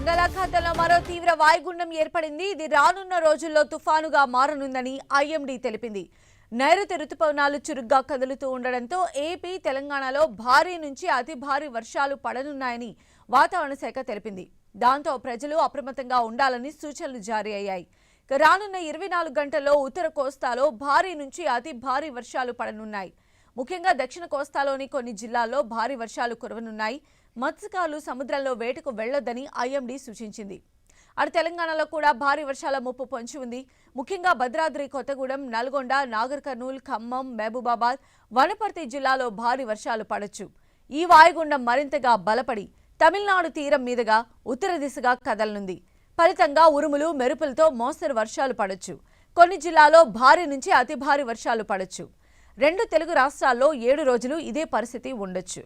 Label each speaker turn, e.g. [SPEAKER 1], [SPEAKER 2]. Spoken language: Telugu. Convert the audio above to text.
[SPEAKER 1] బంగాళాఖాతంలో మరో తీవ్ర వాయుగుండం ఏర్పడింది. ఇది రానున్న రోజుల్లో తుఫానుగా మారనుందని ఐఎండీ తెలిపింది. నైరుతి రుతుపవనాలు చురుగ్గా కదులుతూ ఉండడంతో ఏపీ, తెలంగాణలో భారీ నుంచి అతి భారీ వర్షాలు పడనున్నాయని వాతావరణ శాఖ తెలిపింది. దాంతో ప్రజలు అప్రమత్తంగా ఉండాలని సూచనలు జారీ అయ్యాయి. రానున్న 24 గంటల్లో ఉత్తర కోస్తాలో భారీ నుంచి అతి భారీ వర్షాలు పడనున్నాయి. ముఖ్యంగా దక్షిణ కోస్తాలోని కొన్ని జిల్లాల్లో భారీ వర్షాలు కురవనున్నాయి. మత్స్యకారులు సముద్రంలో వేటకు వెళ్లొద్దని ఐఎండీ సూచించింది. అటు తెలంగాణలో కూడా భారీ వర్షాల ముప్పు పొంచి ఉంది. ముఖ్యంగా భద్రాద్రి కొత్తగూడెం, నల్గొండ, నాగర్ కర్నూల్, ఖమ్మం, మహబూబాబాద్, వనపర్తి జిల్లాలో భారీ వర్షాలు పడొచ్చు. ఈ వాయుగుండం మరింతగా బలపడి తమిళనాడు తీరం మీదుగా ఉత్తర దిశగా కదలనుంది. ఫలితంగా ఉరుములు, మెరుపులతో మోస్తరు వర్షాలు పడొచ్చు. కొన్ని జిల్లాల్లో భారీ నుంచి అతి భారీ వర్షాలు పడొచ్చు. 2 తెలుగు రాష్ట్రాల్లో 7 రోజులు ఇదే పరిస్థితి ఉండొచ్చు.